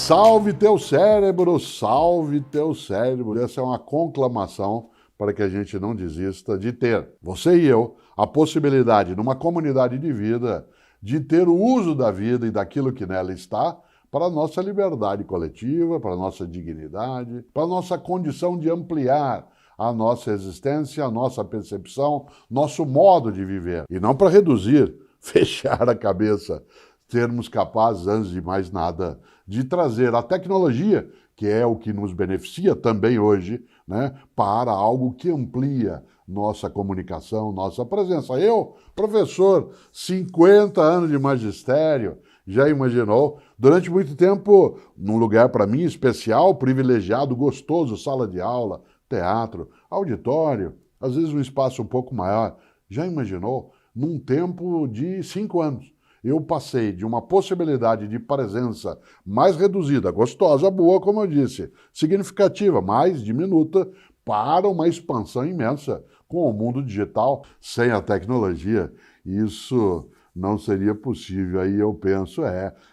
Salve teu cérebro, salve teu cérebro. Essa é uma conclamação para que a gente não desista de ter, você e eu, a possibilidade, numa comunidade de vida, de ter o uso da vida e daquilo que nela está para a nossa liberdade coletiva, para a nossa dignidade, para a nossa condição de ampliar a nossa existência, a nossa percepção, nosso modo de viver. E não para reduzir, fechar a cabeça, sermos capazes, antes de mais nada, de trazer a tecnologia, que é o que nos beneficia também hoje, né, para algo que amplia nossa comunicação, nossa presença. Eu, professor, 50 anos de magistério, já imaginou? Durante muito tempo, num lugar para mim especial, privilegiado, gostoso, sala de aula, teatro, auditório, às vezes um espaço um pouco maior. Já imaginou? Num tempo de 5 anos. Eu passei de uma possibilidade de presença mais reduzida, gostosa, boa, como eu disse, significativa, mais diminuta, para uma expansão imensa com o mundo digital. Sem a tecnologia, isso não seria possível. Aí eu penso,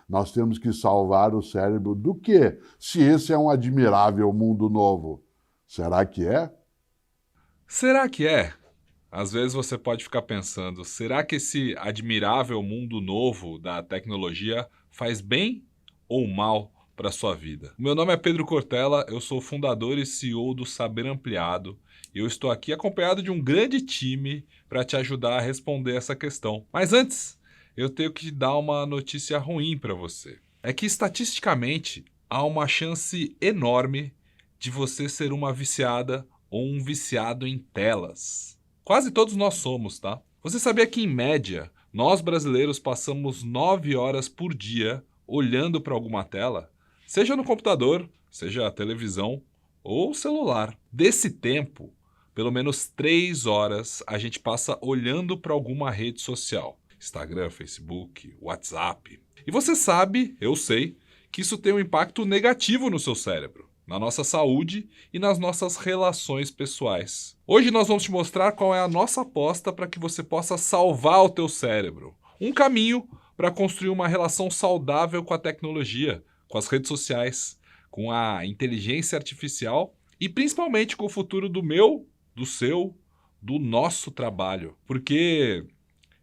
nós temos que salvar o cérebro do quê? Se esse é um admirável mundo novo. Será que é? Será que é? Às vezes você pode ficar pensando, será que esse admirável mundo novo da tecnologia faz bem ou mal para a sua vida? O meu nome é Pedro Cortella, eu sou fundador e CEO do Saber Ampliado e eu estou aqui acompanhado de um grande time para te ajudar a responder essa questão. Mas antes, eu tenho que dar uma notícia ruim para você. É que estatisticamente há uma chance enorme de você ser uma viciada ou um viciado em telas. Quase todos nós somos, tá? Você sabia que, em média, nós brasileiros passamos 9 horas por dia olhando para alguma tela? Seja no computador, seja a televisão ou celular. Desse tempo, pelo menos 3 horas a gente passa olhando para alguma rede social. Instagram, Facebook, WhatsApp. E você sabe, eu sei, que isso tem um impacto negativo no seu cérebro, na nossa saúde e nas nossas relações pessoais. Hoje nós vamos te mostrar qual é a nossa aposta para que você possa salvar o teu cérebro. Um caminho para construir uma relação saudável com a tecnologia, com as redes sociais, com a inteligência artificial e principalmente com o futuro do meu, do seu, do nosso trabalho. Porque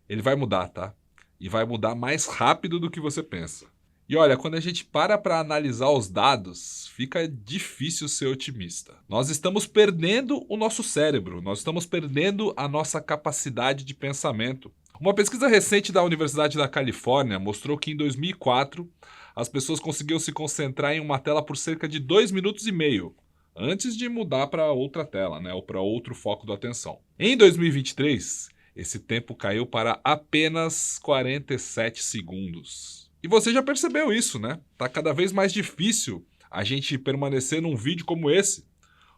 ele vai mudar, tá? E vai mudar mais rápido do que você pensa. E olha, quando a gente para analisar os dados, fica difícil ser otimista. Nós estamos perdendo o nosso cérebro, nós estamos perdendo a nossa capacidade de pensamento. Uma pesquisa recente da Universidade da Califórnia mostrou que em 2004 as pessoas conseguiam se concentrar em uma tela por cerca de 2 minutos e meio, antes de mudar para outra tela, né, ou para outro foco da atenção. Em 2023, esse tempo caiu para apenas 47 segundos. E você já percebeu isso, né? Tá cada vez mais difícil a gente permanecer num vídeo como esse.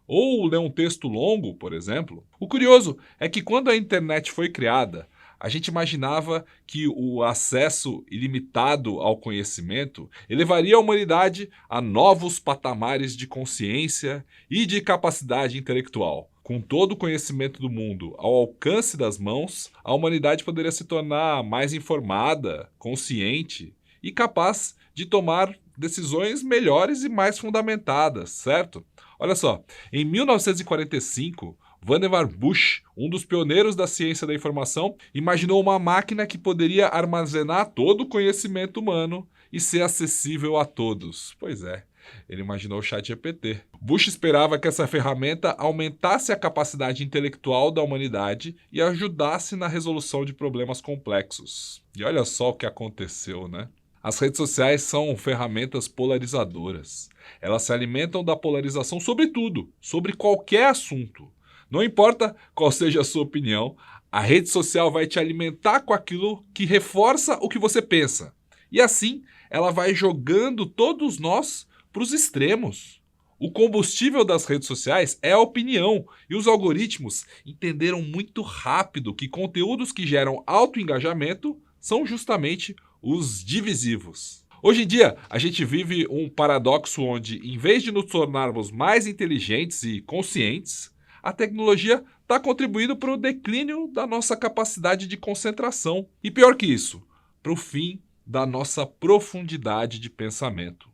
Ou ler um texto longo, por exemplo. O curioso é que quando a internet foi criada, a gente imaginava que o acesso ilimitado ao conhecimento elevaria a humanidade a novos patamares de consciência e de capacidade intelectual. Com todo o conhecimento do mundo ao alcance das mãos, a humanidade poderia se tornar mais informada, consciente e capaz de tomar decisões melhores e mais fundamentadas, certo? Olha só, em 1945, Vannevar Bush, um dos pioneiros da ciência da informação, imaginou uma máquina que poderia armazenar todo o conhecimento humano e ser acessível a todos. Pois é, ele imaginou o ChatGPT. Bush esperava que essa ferramenta aumentasse a capacidade intelectual da humanidade e ajudasse na resolução de problemas complexos. E olha só o que aconteceu, né? As redes sociais são ferramentas polarizadoras. Elas se alimentam da polarização sobre tudo, sobre qualquer assunto. Não importa qual seja a sua opinião, a rede social vai te alimentar com aquilo que reforça o que você pensa. E assim, ela vai jogando todos nós para os extremos. O combustível das redes sociais é a opinião, e os algoritmos entenderam muito rápido que conteúdos que geram alto engajamento são justamente os divisivos. Hoje em dia, a gente vive um paradoxo onde, em vez de nos tornarmos mais inteligentes e conscientes, a tecnologia está contribuindo para o declínio da nossa capacidade de concentração. E pior que isso, para o fim da nossa profundidade de pensamento.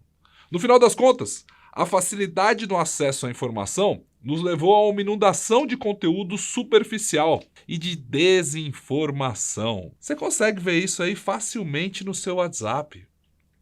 No final das contas, a facilidade no acesso à informação nos levou a uma inundação de conteúdo superficial e de desinformação. Você consegue ver isso aí facilmente no seu WhatsApp.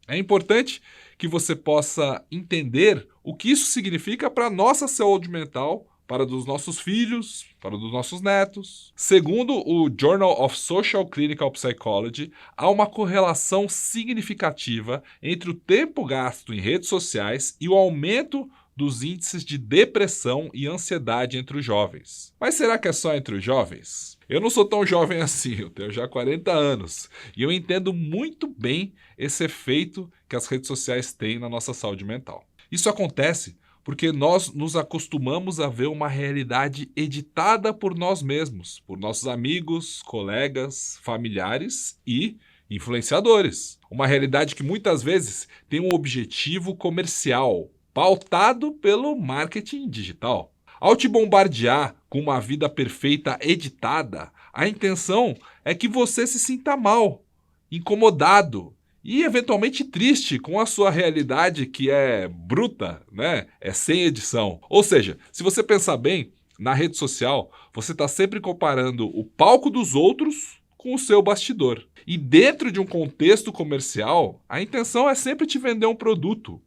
É importante que você possa entender o que isso significa para a nossa saúde mental, para a dos nossos filhos, para a dos nossos netos. Segundo o Journal of Social Clinical Psychology, há uma correlação significativa entre o tempo gasto em redes sociais e o aumento dos índices de depressão e ansiedade entre os jovens. Mas será que é só entre os jovens? Eu não sou tão jovem assim, eu tenho já 40 anos e eu entendo muito bem esse efeito que as redes sociais têm na nossa saúde mental. Isso acontece porque nós nos acostumamos a ver uma realidade editada por nós mesmos, por nossos amigos, colegas, familiares e influenciadores. Uma realidade que muitas vezes tem um objetivo comercial, pautado pelo marketing digital. Ao te bombardear com uma vida perfeita editada, a intenção é que você se sinta mal, incomodado e eventualmente triste com a sua realidade que é bruta, né? É sem edição. Ou seja, se você pensar bem, na rede social, você está sempre comparando o palco dos outros com o seu bastidor. E dentro de um contexto comercial, a intenção é sempre te vender um produto.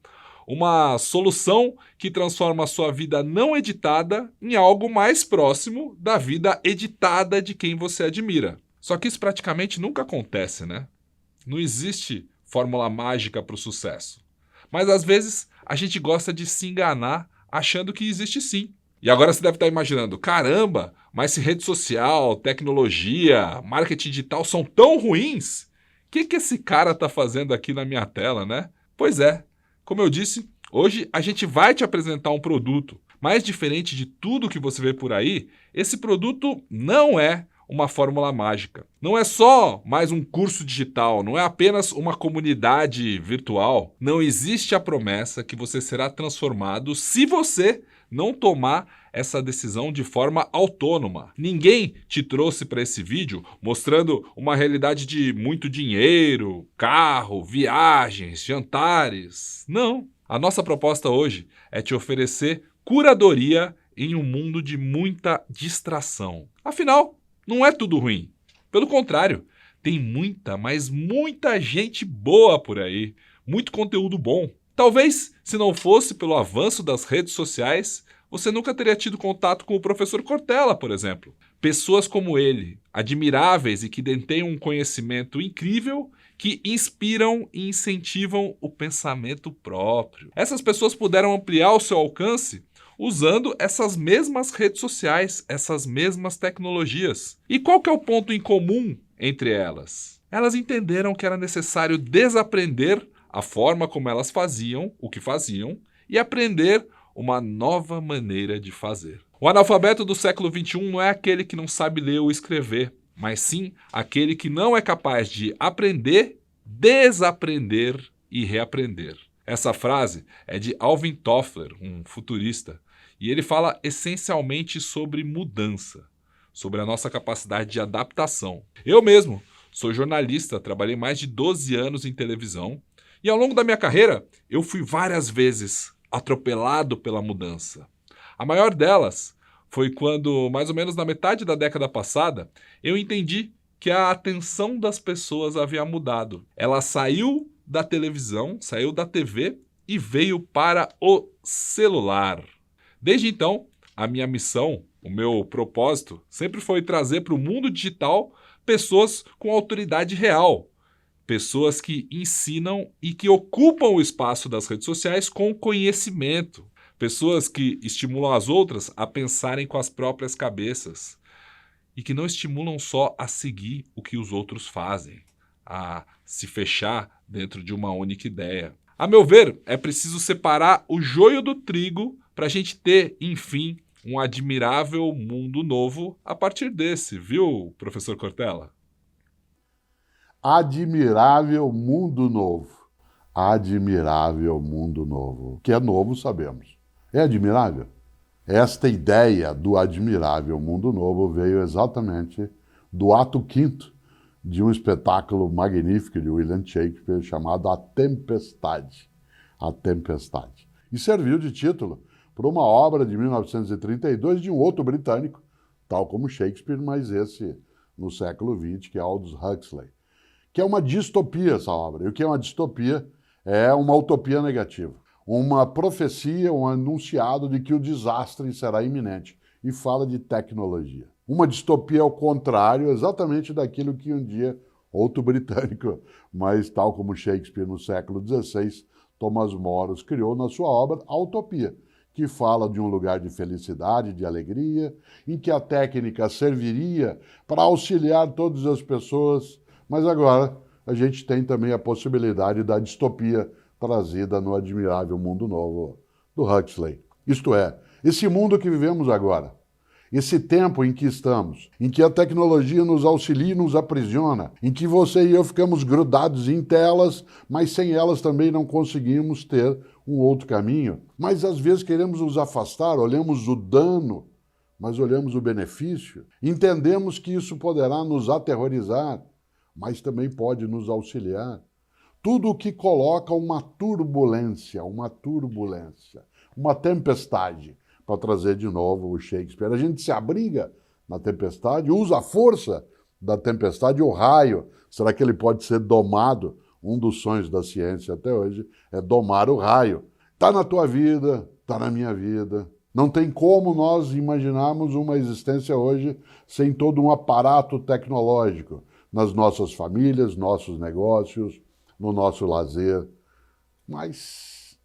Uma solução que transforma a sua vida não editada em algo mais próximo da vida editada de quem você admira. Só que isso praticamente nunca acontece, né? Não existe fórmula mágica para o sucesso. Mas às vezes a gente gosta de se enganar achando que existe sim. E agora você deve estar imaginando, caramba, mas se rede social, tecnologia, marketing digital são tão ruins, o que esse cara está fazendo aqui na minha tela, né? Pois é, como eu disse, hoje a gente vai te apresentar um produto, mas diferente de tudo que você vê por aí, esse produto não é uma fórmula mágica. Não é só mais um curso digital, não é apenas uma comunidade virtual. Não existe a promessa que você será transformado se você não tomar essa decisão de forma autônoma. Ninguém te trouxe para esse vídeo mostrando uma realidade de muito dinheiro, carro, viagens, jantares. Não. A nossa proposta hoje é te oferecer curadoria em um mundo de muita distração. Afinal, não é tudo ruim. Pelo contrário, tem muita, mas muita gente boa por aí. Muito conteúdo bom. Talvez, se não fosse pelo avanço das redes sociais, você nunca teria tido contato com o professor Cortella, por exemplo. Pessoas como ele, admiráveis e que detêm um conhecimento incrível, que inspiram e incentivam o pensamento próprio. Essas pessoas puderam ampliar o seu alcance usando essas mesmas redes sociais, essas mesmas tecnologias. E qual que é o ponto em comum entre elas? Elas entenderam que era necessário desaprender a forma como elas faziam o que faziam e aprender uma nova maneira de fazer. O analfabeto do século XXI não é aquele que não sabe ler ou escrever, mas sim aquele que não é capaz de aprender, desaprender e reaprender. Essa frase é de Alvin Toffler, um futurista, e ele fala essencialmente sobre mudança, sobre a nossa capacidade de adaptação. Eu mesmo sou jornalista, trabalhei mais de 12 anos em televisão, e ao longo da minha carreira eu fui várias vezes atropelado pela mudança. A maior delas foi quando, mais ou menos na metade da década passada, eu entendi que a atenção das pessoas havia mudado. Ela saiu da televisão, saiu da TV e veio para o celular. Desde então, a minha missão, o meu propósito, sempre foi trazer para o mundo digital pessoas com autoridade real. Pessoas que ensinam e que ocupam o espaço das redes sociais com conhecimento. Pessoas que estimulam as outras a pensarem com as próprias cabeças. E que não estimulam só a seguir o que os outros fazem, a se fechar dentro de uma única ideia. A meu ver, é preciso separar o joio do trigo para a gente ter, enfim, um admirável mundo novo a partir desse, viu, professor Cortella? Admirável mundo novo. Admirável mundo novo. O que é novo, sabemos. É admirável? Esta ideia do admirável mundo novo veio exatamente do ato quinto de um espetáculo magnífico de William Shakespeare chamado A Tempestade. A Tempestade. E serviu de título para uma obra de 1932 de um outro britânico, tal como Shakespeare, mas esse no século XX, que é Aldous Huxley. Que é uma distopia essa obra. E o que é uma distopia? É uma utopia negativa. Uma profecia, um anunciado de que o desastre será iminente. E fala de tecnologia. Uma distopia ao contrário, exatamente daquilo que um dia outro britânico, mas tal como Shakespeare no século XVI, Thomas More criou na sua obra A Utopia, que fala de um lugar de felicidade, de alegria, em que a técnica serviria para auxiliar todas as pessoas, mas agora a gente tem também a possibilidade da distopia trazida no admirável Mundo Novo do Huxley. Isto é, esse mundo que vivemos agora, esse tempo em que estamos, em que a tecnologia nos auxilia e nos aprisiona, em que você e eu ficamos grudados em telas, mas sem elas também não conseguimos ter um outro caminho. Mas às vezes queremos nos afastar, olhamos o dano, mas olhamos o benefício. Entendemos que isso poderá nos aterrorizar, mas também pode nos auxiliar. Tudo o que coloca uma turbulência, uma tempestade, para trazer de novo o Shakespeare. A gente se abriga na tempestade, usa a força da tempestade, o raio. Será que ele pode ser domado? Um dos sonhos da ciência até hoje é domar o raio. Está na tua vida, está na minha vida. Não tem como nós imaginarmos uma existência hoje sem todo um aparato tecnológico nas nossas famílias, nossos negócios, no nosso lazer. Mas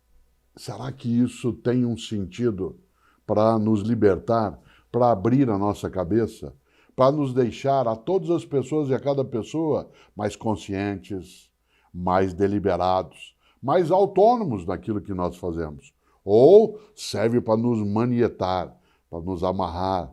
será que isso tem um sentido para nos libertar, para abrir a nossa cabeça, para nos deixar a todas as pessoas e a cada pessoa mais conscientes, mais deliberados, mais autônomos naquilo que nós fazemos? Ou serve para nos manietar, para nos amarrar,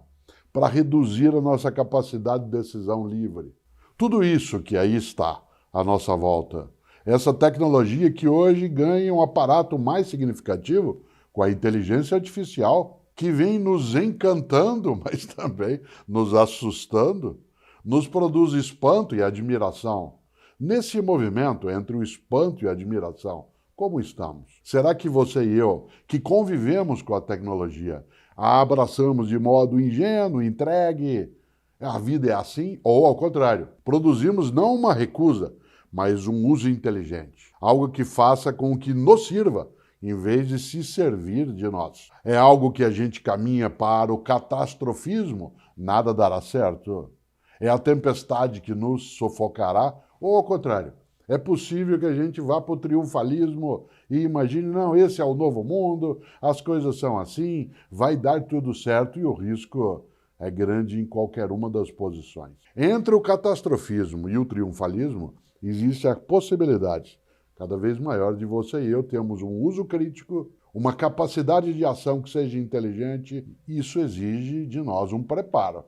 para reduzir a nossa capacidade de decisão livre? Tudo isso que aí está à nossa volta, essa tecnologia que hoje ganha um aparato mais significativo com a inteligência artificial, que vem nos encantando, mas também nos assustando, nos produz espanto e admiração. Nesse movimento entre o espanto e a admiração, como estamos? Será que você e eu, que convivemos com a tecnologia, a abraçamos de modo ingênuo, entregue, a vida é assim? Ou, ao contrário, produzimos não uma recusa, mas um uso inteligente, algo que faça com que nos sirva, em vez de se servir de nós. É algo que a gente caminha para o catastrofismo, nada dará certo. É a tempestade que nos sufocará, ou ao contrário, é possível que a gente vá para o triunfalismo e imagine, não, esse é o novo mundo, as coisas são assim, vai dar tudo certo e o risco é grande em qualquer uma das posições. Entre o catastrofismo e o triunfalismo, existe a possibilidade cada vez maior de você e eu termos um uso crítico, uma capacidade de ação que seja inteligente. Isso exige de nós um preparo.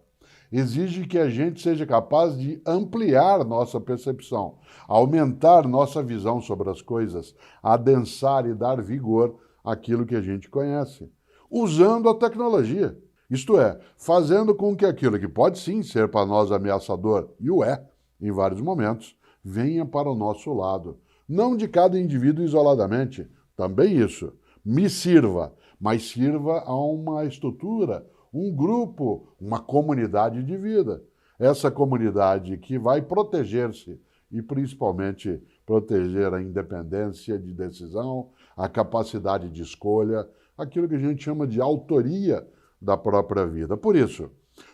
Exige que a gente seja capaz de ampliar nossa percepção, aumentar nossa visão sobre as coisas, adensar e dar vigor àquilo que a gente conhece, usando a tecnologia. Isto é, fazendo com que aquilo que pode sim ser para nós ameaçador, e o é, em vários momentos, venha para o nosso lado. Não de cada indivíduo isoladamente, também isso. Me sirva, mas sirva a uma estrutura, um grupo, uma comunidade de vida. Essa comunidade que vai proteger-se e principalmente proteger a independência de decisão, a capacidade de escolha, aquilo que a gente chama de autoria da própria vida. Por isso,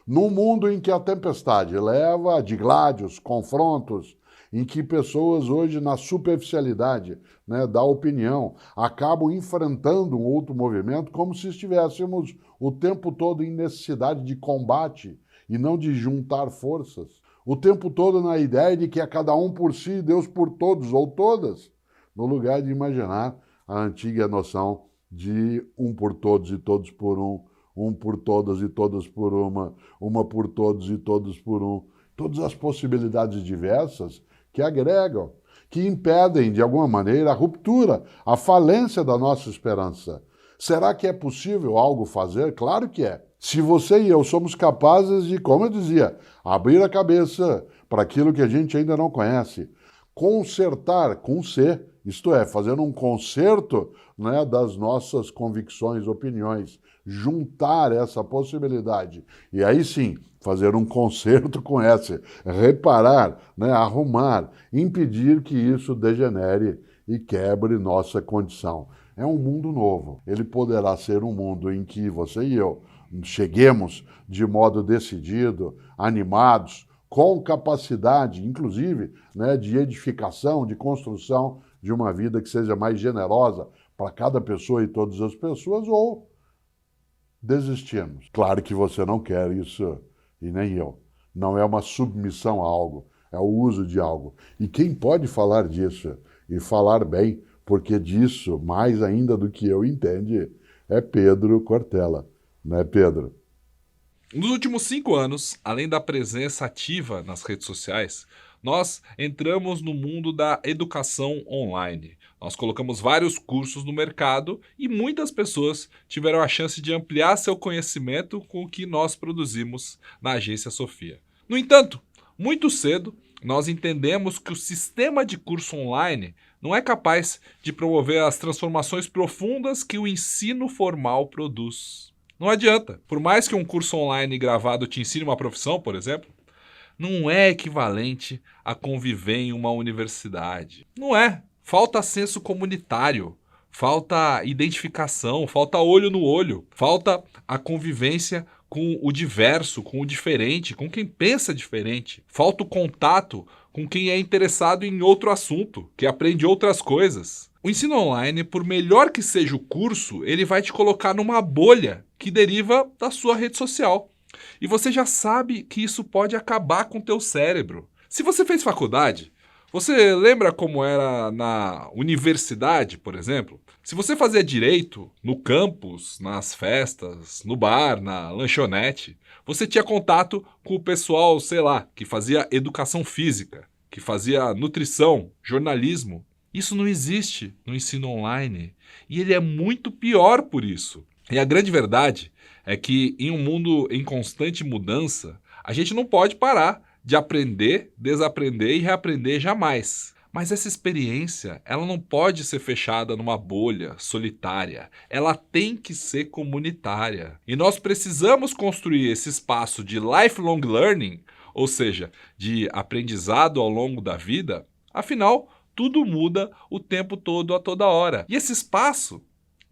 num mundo em que a tempestade leva a digládios, confrontos, em que pessoas hoje, na superficialidade da opinião, acabam enfrentando um outro movimento como se estivéssemos o tempo todo em necessidade de combate e não de juntar forças. O tempo todo na ideia de que é cada um por si, Deus por todos ou todas, no lugar de imaginar a antiga noção de um por todos e todos por um por todas e todas por uma por todos e todos por um. Todas as possibilidades diversas que agregam, que impedem, de alguma maneira, a ruptura, a falência da nossa esperança. Será que é possível algo fazer? Claro que é. Se você e eu somos capazes de, como eu dizia, abrir a cabeça para aquilo que a gente ainda não conhece, consertar com C, isto é, fazer um concerto, né, das nossas convicções, opiniões, juntar essa possibilidade e aí sim fazer um concerto com S, reparar, né, arrumar, impedir que isso degenere e quebre nossa condição. É um mundo novo. Ele poderá ser um mundo em que você e eu cheguemos de modo decidido, animados, com capacidade, inclusive, né, de edificação, de construção de uma vida que seja mais generosa para cada pessoa e todas as pessoas, ou desistirmos. Claro que você não quer isso, e nem eu. Não é uma submissão a algo, é o uso de algo. E quem pode falar disso, e falar bem, porque disso, mais ainda do que eu entende, é Pedro Cortella. Não é, Pedro? Nos últimos 5 anos, além da presença ativa nas redes sociais, nós entramos no mundo da educação online. Nós colocamos vários cursos no mercado e muitas pessoas tiveram a chance de ampliar seu conhecimento com o que nós produzimos na Agência Sofia. No entanto, muito cedo, nós entendemos que o sistema de curso online não é capaz de promover as transformações profundas que o ensino formal produz. Não adianta. Por mais que um curso online gravado te ensine uma profissão, por exemplo, não é equivalente a conviver em uma universidade. Não é. Falta senso comunitário, falta identificação, falta olho no olho, falta a convivência com o diverso, com o diferente, com quem pensa diferente. Falta o contato com quem é interessado em outro assunto, que aprende outras coisas. O ensino online, por melhor que seja o curso, ele vai te colocar numa bolha que deriva da sua rede social. E você já sabe que isso pode acabar com o teu cérebro. Se você fez faculdade, você lembra como era na universidade, por exemplo? Se você fazia direito no campus, nas festas, no bar, na lanchonete, você tinha contato com o pessoal, sei lá, que fazia educação física, que fazia nutrição, jornalismo. Isso não existe no ensino online e ele é muito pior por isso. E a grande verdade é que em um mundo em constante mudança, a gente não pode parar de aprender, desaprender e reaprender jamais. Mas essa experiência, ela não pode ser fechada numa bolha solitária. Ela tem que ser comunitária. E nós precisamos construir esse espaço de lifelong learning, ou seja, de aprendizado ao longo da vida. Afinal, tudo muda o tempo todo, a toda hora. E esse espaço,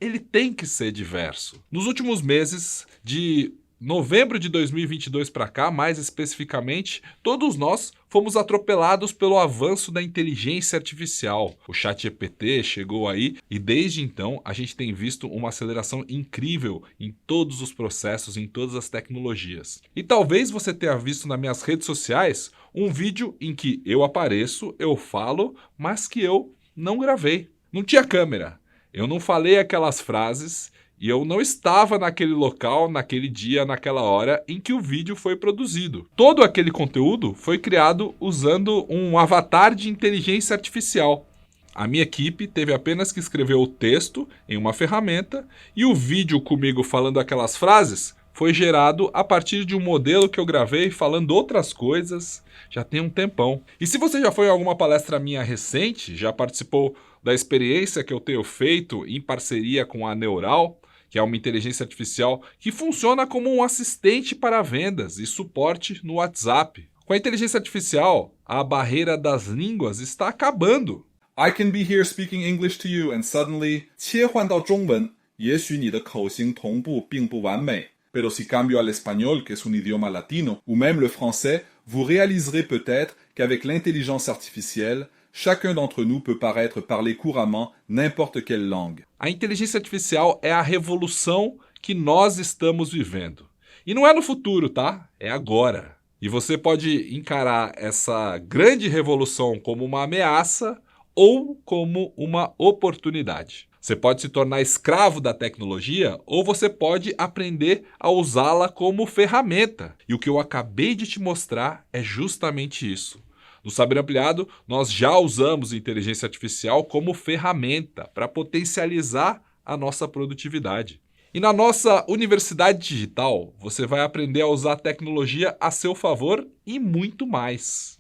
ele tem que ser diverso. Nos últimos meses, de novembro de 2022 para cá, mais especificamente, todos nós fomos atropelados pelo avanço da inteligência artificial. O ChatGPT chegou aí e desde então a gente tem visto uma aceleração incrível em todos os processos, em todas as tecnologias. E talvez você tenha visto nas minhas redes sociais um vídeo em que eu apareço, eu falo, mas que eu não gravei. Não tinha câmera. Eu não falei aquelas frases e eu não estava naquele local, naquele dia, naquela hora em que o vídeo foi produzido. Todo aquele conteúdo foi criado usando um avatar de inteligência artificial. A minha equipe teve apenas que escrever o texto em uma ferramenta e o vídeo comigo falando aquelas frases foi gerado a partir de um modelo que eu gravei falando outras coisas já tem um tempão. E se você já foi em alguma palestra minha recente, já participou da experiência que eu tenho feito em parceria com a Neural, que é uma inteligência artificial que funciona como um assistente para vendas e suporte no WhatsApp. Com a inteligência artificial, a barreira das línguas está acabando. I can be here speaking English to you and suddenly 切换到中文，也许你的口型同步并不完美。Pero si cambio al español, que es un idioma latino, ou même le français, vous réaliserez peut-être qu'avec l'intelligence artificielle, chacun d'entre nous peut paraître parler couramment n'importe quelle langue. A inteligência artificial é a revolução que nós estamos vivendo. E não é no futuro, tá? É agora. E você pode encarar essa grande revolução como uma ameaça ou como uma oportunidade. Você pode se tornar escravo da tecnologia ou você pode aprender a usá-la como ferramenta. E o que eu acabei de te mostrar é justamente isso. No Saber Ampliado, nós já usamos inteligência artificial como ferramenta para potencializar a nossa produtividade. E na nossa universidade digital, você vai aprender a usar a tecnologia a seu favor e muito mais.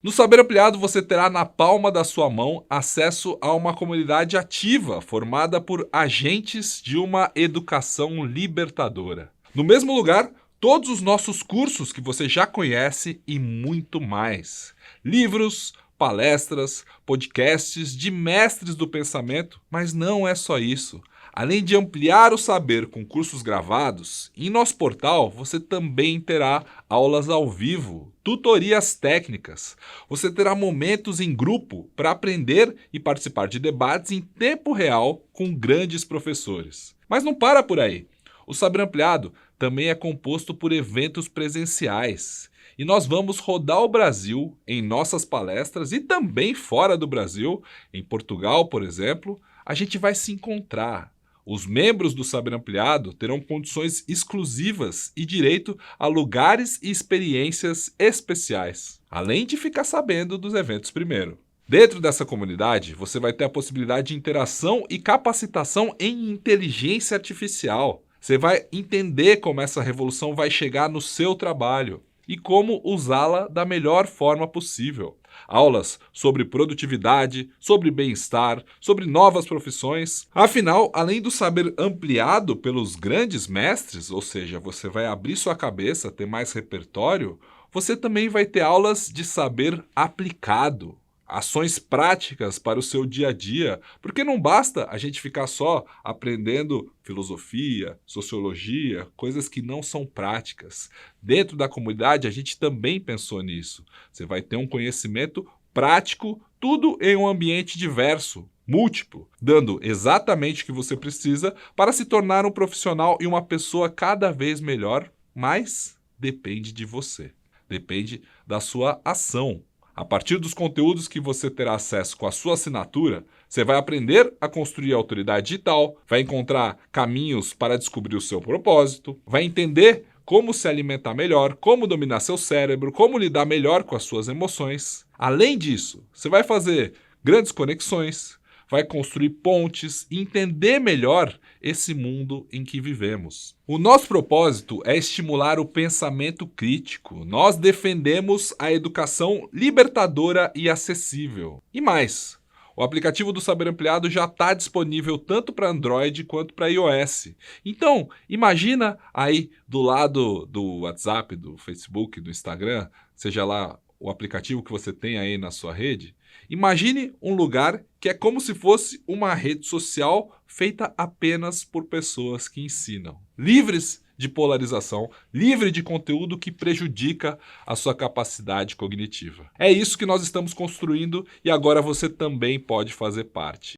No Saber Ampliado, você terá na palma da sua mão acesso a uma comunidade ativa formada por agentes de uma educação libertadora. No mesmo lugar, todos os nossos cursos que você já conhece e muito mais. Livros, palestras, podcasts de mestres do pensamento, mas não é só isso. Além de ampliar o saber com cursos gravados, em nosso portal você também terá aulas ao vivo, tutorias técnicas. Você terá momentos em grupo para aprender e participar de debates em tempo real com grandes professores. Mas não para por aí. O Saber Ampliado também é composto por eventos presenciais. E nós vamos rodar o Brasil em nossas palestras e também fora do Brasil, em Portugal, por exemplo, a gente vai se encontrar. Os membros do Saber Ampliado terão condições exclusivas e direito a lugares e experiências especiais, além de ficar sabendo dos eventos primeiro. Dentro dessa comunidade, você vai ter a possibilidade de interação e capacitação em inteligência artificial. Você vai entender como essa revolução vai chegar no seu trabalho e como usá-la da melhor forma possível. Aulas sobre produtividade, sobre bem-estar, sobre novas profissões. Afinal, além do saber ampliado pelos grandes mestres, ou seja, você vai abrir sua cabeça, ter mais repertório, você também vai ter aulas de saber aplicado. Ações práticas para o seu dia a dia, porque não basta a gente ficar só aprendendo filosofia, sociologia, coisas que não são práticas. Dentro da comunidade, a gente também pensou nisso. Você vai ter um conhecimento prático, tudo em um ambiente diverso, múltiplo, dando exatamente o que você precisa para se tornar um profissional e uma pessoa cada vez melhor, mas depende de você, depende da sua ação. A partir dos conteúdos que você terá acesso com a sua assinatura, você vai aprender a construir a autoridade digital, vai encontrar caminhos para descobrir o seu propósito, vai entender como se alimentar melhor, como dominar seu cérebro, como lidar melhor com as suas emoções. Além disso, você vai fazer grandes conexões, vai construir pontes e entender melhor esse mundo em que vivemos. O nosso propósito é estimular o pensamento crítico. Nós defendemos a educação libertadora e acessível. E mais, o aplicativo do Saber Ampliado já está disponível tanto para Android quanto para iOS. Então, imagina aí do lado do WhatsApp, do Facebook, do Instagram, seja lá o aplicativo que você tem aí na sua rede, imagine um lugar que é como se fosse uma rede social feita apenas por pessoas que ensinam, livres de polarização, livre de conteúdo que prejudica a sua capacidade cognitiva. É isso que nós estamos construindo e agora você também pode fazer parte.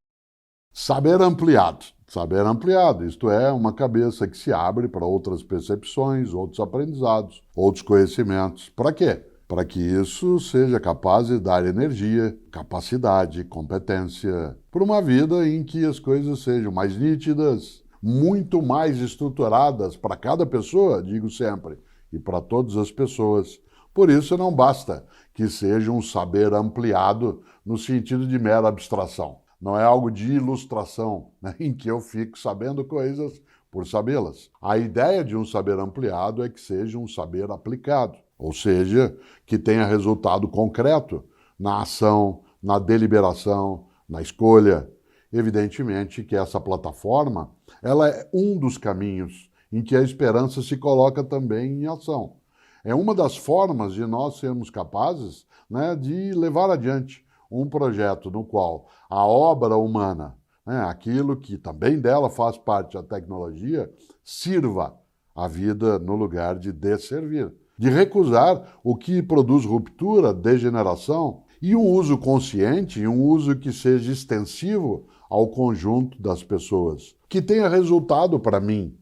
Saber ampliado. Saber ampliado, isto é, uma cabeça que se abre para outras percepções, outros aprendizados, outros conhecimentos. Para quê? Para que isso seja capaz de dar energia, capacidade, competência, para uma vida em que as coisas sejam mais nítidas, muito mais estruturadas para cada pessoa, digo sempre, e para todas as pessoas. Por isso não basta que seja um saber ampliado no sentido de mera abstração. Não é algo de ilustração, né, em que eu fico sabendo coisas por sabê-las. A ideia de um saber ampliado é que seja um saber aplicado, ou seja, que tenha resultado concreto na ação, na deliberação, na escolha. Evidentemente que essa plataforma ela é um dos caminhos em que a esperança se coloca também em ação. É uma das formas de nós sermos capazes, né, de levar adiante um projeto no qual a obra humana, né, aquilo que também dela faz parte da tecnologia, sirva a vida no lugar de desservir, de recusar o que produz ruptura, degeneração e um uso consciente, um uso que seja extensivo ao conjunto das pessoas, que tenha resultado para mim,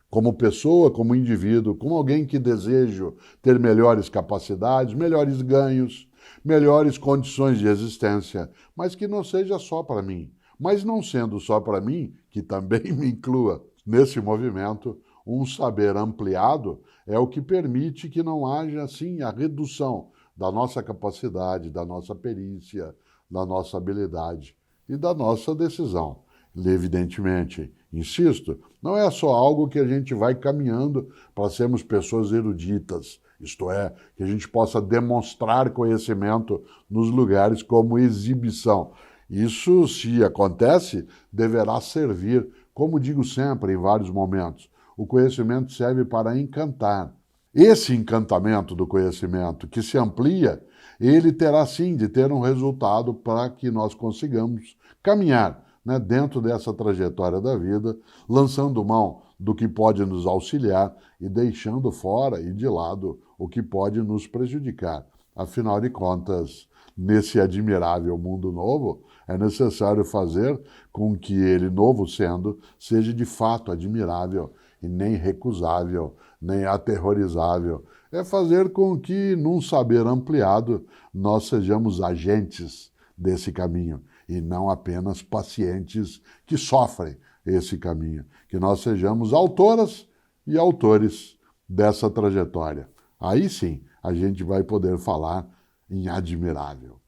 como pessoa, como indivíduo, como alguém que desejo ter melhores capacidades, melhores ganhos, melhores condições de existência, mas que não seja só para mim. Mas não sendo só para mim, que também me inclua nesse movimento, um saber ampliado é o que permite que não haja, assim, a redução da nossa capacidade, da nossa perícia, da nossa habilidade e da nossa decisão. Evidentemente, insisto, não é só algo que a gente vai caminhando para sermos pessoas eruditas, isto é, que a gente possa demonstrar conhecimento nos lugares como exibição. Isso, se acontece, deverá servir, como digo sempre em vários momentos, o conhecimento serve para encantar. Esse encantamento do conhecimento que se amplia, ele terá sim de ter um resultado para que nós consigamos caminhar, né, dentro dessa trajetória da vida, lançando mão do que pode nos auxiliar e deixando fora e de lado o que pode nos prejudicar. Afinal de contas, nesse admirável mundo novo, é necessário fazer com que ele, novo sendo, seja de fato admirável e nem recusável, nem aterrorizável. É fazer com que, num saber ampliado, nós sejamos agentes desse caminho e não apenas pacientes que sofrem esse caminho. Que nós sejamos autoras e autores dessa trajetória. Aí sim, a gente vai poder falar em admirável.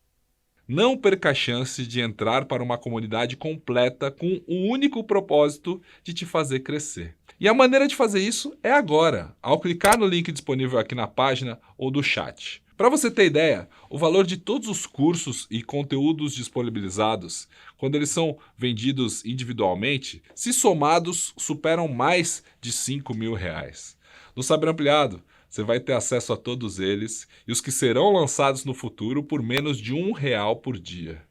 Não perca a chance de entrar para uma comunidade completa com o único propósito de te fazer crescer. E a maneira de fazer isso é agora, ao clicar no link disponível aqui na página ou do chat. Para você ter ideia, o valor de todos os cursos e conteúdos disponibilizados, quando eles são vendidos individualmente, se somados, superam mais de R$5.000. No Saber Ampliado, você vai ter acesso a todos eles e os que serão lançados no futuro por menos de R$1 por dia.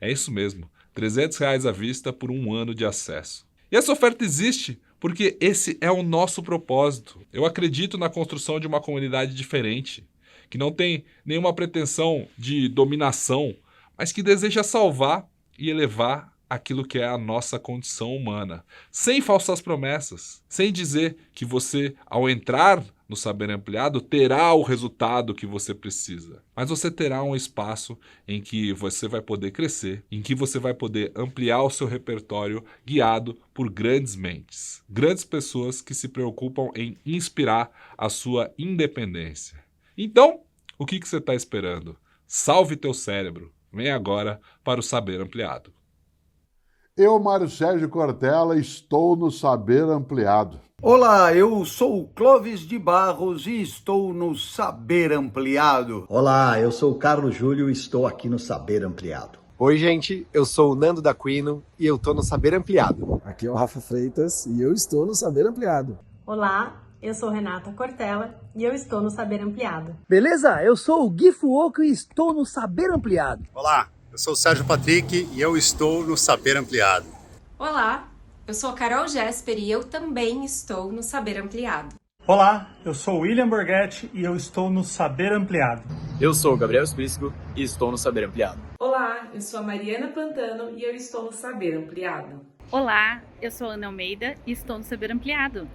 É isso mesmo, R$300 à vista por 1 ano de acesso. E essa oferta existe porque esse é o nosso propósito. Eu acredito na construção de uma comunidade diferente, que não tem nenhuma pretensão de dominação, mas que deseja salvar e elevar aquilo que é a nossa condição humana, sem falsas promessas, sem dizer que você, ao entrar no Saber Ampliado, terá o resultado que você precisa. Mas você terá um espaço em que você vai poder crescer, em que você vai poder ampliar o seu repertório guiado por grandes mentes, grandes pessoas que se preocupam em inspirar a sua independência. Então, o que você está esperando? Salve teu cérebro. Vem agora para o Saber Ampliado. Eu, Mário Sérgio Cortella, estou no Saber Ampliado. Olá, eu sou o Clóvis de Barros e estou no Saber Ampliado. Olá, eu sou o Carlos Júlio e estou aqui no Saber Ampliado. Oi, gente, eu sou o Nando D'Aquino e eu tô no Saber Ampliado. Aqui é o Rafa Freitas e eu estou no Saber Ampliado. Olá, eu sou Renata Cortella e eu estou no Saber Ampliado. Beleza? Eu sou o Gui Fuoco e estou no Saber Ampliado. Olá, eu sou o Sérgio Patrick e eu estou no Saber Ampliado. Olá, eu sou a Carol Jesper e eu também estou no Saber Ampliado. Olá, eu sou o William Borghetti e eu estou no Saber Ampliado. Eu sou o Gabriel Spisco e estou no Saber Ampliado. Olá, eu sou a Mariana Pantano e eu estou no Saber Ampliado. Olá, eu sou a Ana Almeida e estou no Saber Ampliado.